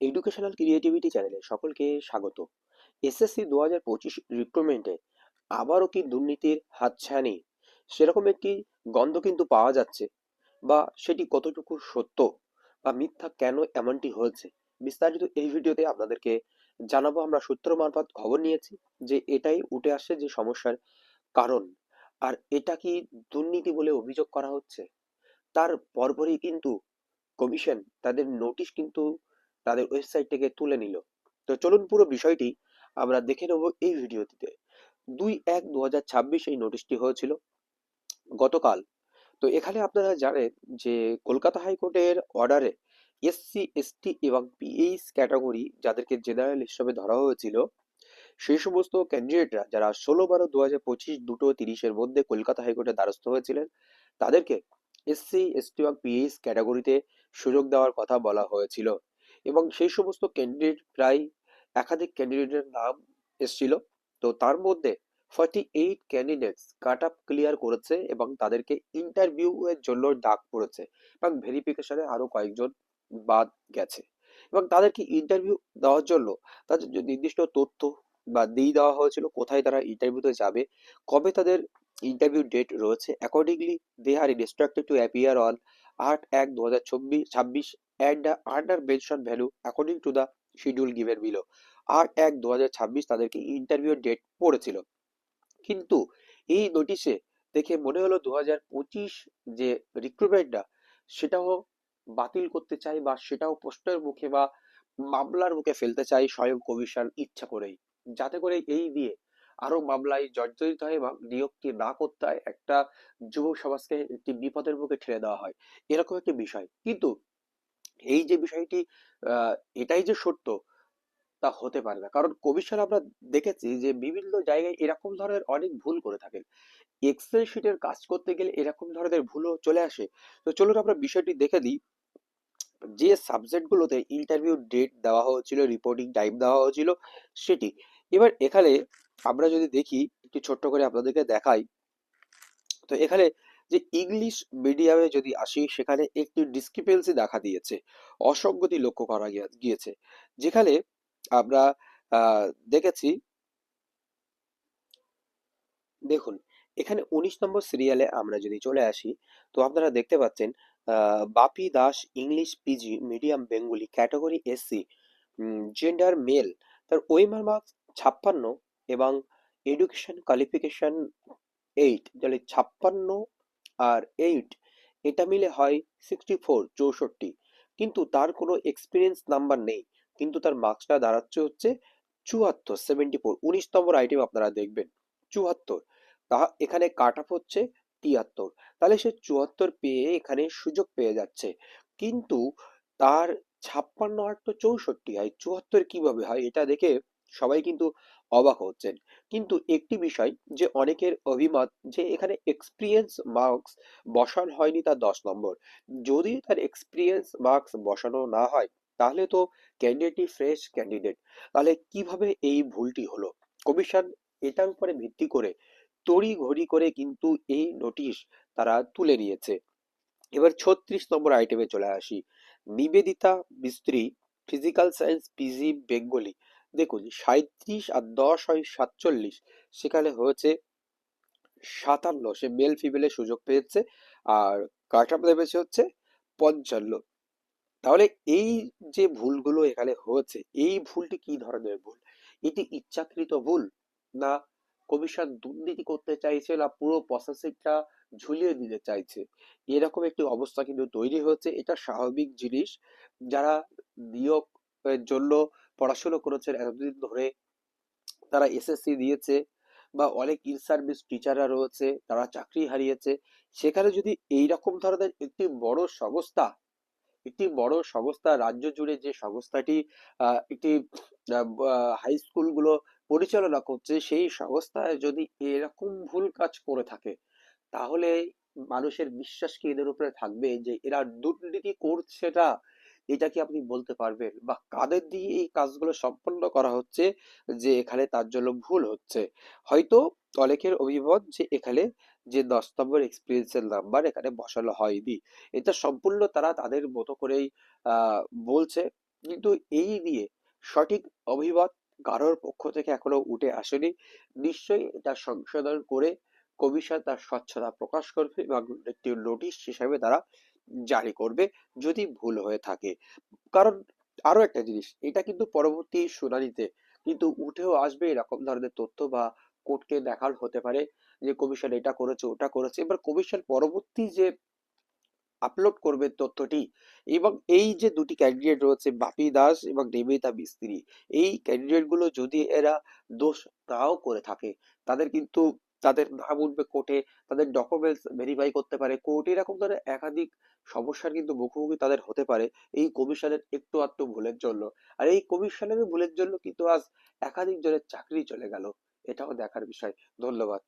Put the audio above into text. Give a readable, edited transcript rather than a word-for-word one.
Educational creativity চ্যানেলে সকলকে স্বাগত। এসএসসি 2025 রিক্রুটমেন্টে আবারও কি দুর্নীতির হাতছানি, সেরকম একটি গন্ধ কিন্তু পাওয়া যাচ্ছে। বা সেটি কতটুকু সত্য বা মিথ্যা, কেন এমনটি হয়েছে, বিস্তারিত এই ভিডিওতে আপনাদেরকে জানাবো। আমরা সূত্র মারফত খবর নিয়েছি যে এটাই উঠে আসছে যে সমস্যার কারণ। আর এটা কি দুর্নীতি বলে অভিযোগ করা হচ্ছে, তার পরপরই কিন্তু কমিশন তাদের নোটিশ কিন্তু তাদের ওয়েবসাইট থেকে তুলে নিল। তো চলুন পুরো বিষয়টি আমরা দেখে নেব এই ভিডিওটিতে। 2/1/2026 এই নোটিশটি হয়েছিল গতকাল। তো এখানে আপনারা জানেন যে কলকাতা হাইকোর্টের অর্ডারে এসসি এসটি এবং পিএইচ ক্যাটাগরি, যাদেরকে জেনারেল হিসেবে ধরা হয়েছিল, সেই সমস্ত ক্যান্ডিডেটরা যারা 16/12/2025 2:30-এর মধ্যে কলকাতা হাইকোর্টের দ্বারস্থ হয়েছিলেন, তাদেরকে এসসি এসটি এবং পিএইচ ক্যাটাগরিতে সুযোগ দেওয়ার কথা বলা হয়েছিল। এবং সেই সমস্ত ক্যান্ডিডেট প্রায় একাধিক ক্যান্ডিডেটের নাম এসেছিল। তো তার মধ্যে 48 ক্যান্ডিডেটস কাট আপ ক্লিয়ার করেছে এবং তাদেরকে ইন্টারভিউ এর জন্য ডাক পড়েছে, এবং ভেরিফিকেশনে আরো কয়েকজন বাদ গেছে। এবং তাদেরকে ইন্টারভিউ দেওয়ার জন্য তাদের যে নির্দিষ্ট তথ্য বা দিয়ে দেওয়া হয়েছিল, কোথায় তারা ইন্টারভিউতে যাবে, কবে তাদের ইন্টারভিউ ডেট রয়েছে। Accordingly they are instructed to appear on 8/1/2026 and the under mentioned value according to the schedule given below. 8/1/2026 তাদেরকে ইন্টারভিউ ডেট পড়েছিল। কিন্তু এই নোটিশে দেখে মনে হলো 2025 যে রিক্রুটমেন্টটা, সেটাও বাতিল করতে চাই, বা সেটাও প্রশ্নের মুখে বা মামলার মুখে ফেলতে চাই স্বয়ং কমিশন ইচ্ছা করেই, যাতে করে এই দিয়ে আরো মামলায় জর্জরিত হয় এবং নিয়োগটি না করতে হয়, একটা যুব সমাজকে একটি বিপদের মুখে ঠেলে দেওয়া হয়, এরকম একটি বিষয়। কিন্তু এই যে বিষয়টি, আহ, এটাই যে সত্য তা হতে পারে না, কারণ কমিশন আমরা দেখেছি যে বিভিন্ন জায়গায় এরকম ধরনের অনেক ভুল করে থাকেন। এক্সেল শিটের কাজ করতে গেলে এরকম ধরনের ভুলও চলে আসে। তো চলুন আমরা বিষয়টি দেখে দিই। যে সাবজেক্ট গুলোতে ইন্টারভিউ ডেট দেওয়া হয়েছিল, রিপোর্টিং টাইম দেওয়া হয়েছিল, সেটি এবার এখানে আমরা যদি দেখি, একটু ছোট্ট করে আপনাদেরকে দেখাই। তো এখানে যে ইংলিশ মিডিয়ামে যদি আসি, সেখানে একটি ডিসক্রিপেন্সি দেখা দিয়েছে, অসঙ্গতি লক্ষ্য করা গিয়েছে। যেখানে আমরা দেখেছি, দেখুন এখানে 19 নম্বর সিরিয়ালে আমরা যদি চলে আসি, তো আপনারা দেখতে পাচ্ছেন Bapi Das, English PG medium Bengali category SC, gender male, তার ওএমআর মার্কস 56 এবং এডুকেশন কোয়ালিফিকেশন 8, তাহলে 56 আর 8 এটা মিলে হয় 64, 64। কিন্তু তার কোনো এক্সপিরিয়েন্স নাম্বার নেই, কিন্তু তার মার্কসটা দাঁড়াচ্ছে হচ্ছে 74, 74। 19 নম্বর আইটেম আপনারা দেখবেন 74, তা এখানে কাট অফ হচ্ছে 73। তাহলে সে 74 পেয়ে এখানে সুযোগ পেয়ে যাচ্ছে। কিন্তু তার 56 আর তো 64 হয়, 74 কিভাবে হয়, এটা দেখে সবাই কিন্তু অবাক হচ্ছেন। কিন্তু একটি বিষয় যে অনেকের অভিমত, যে এখানে এক্সপিরিয়েন্স মার্কস বসানো হয়নি তার 10 নম্বর। যদি তার এক্সপিরিয়েন্স মার্কস বসানো না হয়, তাহলে তো ক্যান্ডিডেটই ফ্রেশ ক্যান্ডিডেট। তাহলে কিভাবে এই ভুলটি হলো? কমিশন এটার উপরে ভিত্তি করে তড়ি ঘড়ি করে কিন্তু এই নোটিশ তারা তুলে নিয়েছে। এবার 36 নম্বর আইটেমে চলে আসি। নিবেদিতা মিস্ত্রি, ফিজিক্যাল সায়েন্স পিজি বেঙ্গলি। দেখুন 37 আর 10 হয় 47, সেখানে হয়েছে 57, সে মেল ফিমেলের সুযোগ পেয়েছে। আর কাট অফ নেমেছে হচ্ছে 55। তাহলে এই যে ভুলগুলো এখানে হয়েছে, এই ভুলটি কি ধরনের ভুল? এটি ইচ্ছাকৃত ভুল, না কমিশন দুর্নীতি করতে চাইছে, না পুরো প্রসেসিংটা ঝুলিয়ে দিতে চাইছে? এরকম একটি অবস্থা কিন্তু তৈরি হচ্ছে। এটা স্বাভাবিক জিনিস। যারা নিয়োগ এর জন্য পড়াশোনা করেছেন এতদিন ধরে, তারা এসএসসি দিয়েছে, বা অনেক ইন সার্ভিস টিচাররা রয়েছে, তারা চাকরি হারিয়েছে, সেখানে যদি এইরকম ধরনের একটি বড় সংস্থা রাজ্য জুড়ে, যে সংস্থাটি একটি হাই স্কুলগুলো পরিচালনা করছে, সেই সংস্থায় যদি এরকম ভুল কাজ করে থাকে, তাহলে মানুষের বিশ্বাস কি এদের উপরে থাকবে যে এরা দুর্নীতি করছে না? এটা কি আপনি বলতে পারবেন? বা কাদের দিয়ে এই কাজগুলো সম্পন্ন করা হচ্ছে, যে এখানে তার জন্য ভুল হচ্ছে? হয়তো অনেকের অভিমত যে এখানে যে 10 নম্বর এক্সপিরিয়েন্সের নাম্বার এখানে বসানো হয়নি, এটা সম্পূর্ণ তারা তাদের মতো করেই আহ বলছে। কিন্তু এই নিয়ে সঠিক অভিমত কারোর পক্ষ থেকে এখনো উঠে আসেনি। নিশ্চয়ই এটা সংশোধন করে কমিশন তার স্বচ্ছতা প্রকাশ করবে এবং একটি নোটিশ হিসেবে তারা জারি করবে যদি ভুল হয়ে থাকে। কারণ আরো একটা জিনিস, এটা কিন্তু পরবর্তী শুনানিতে কিন্তু উঠেও আসবে এরকম ধরনের তথ্য, বা কোর্টকে দেখার হতে পারে যে কমিশন এটা করেছে ওটা করেছে। এবার কমিশন পরবর্তী যে আপলোড করবে তথ্যটি, এবং এই যে দুটি ক্যান্ডিডেট রয়েছে বাপি দাস এবং নিবেদিতা মিস্ত্রি, এই ক্যান্ডিডেট গুলো যদি এরা দোষ নাও করে থাকে, তাদের কিন্তু তাদের নাম উঠবে কোর্টে, তাদের ডকুমেন্টস ভেরিফাই করতে পারে কোর্ট, এরকম ধরনের একাধিক সমস্যার কিন্তু মুখোমুখি তাদের হতে পারে এই কমিশনের একটু আধটু ভুলের জন্য। আর এই কমিশনের ভুলের জন্য কিন্তু আজ একাধিক জনের চাকরি চলে গেল। এটাও দেখার বিষয়। ধন্যবাদ।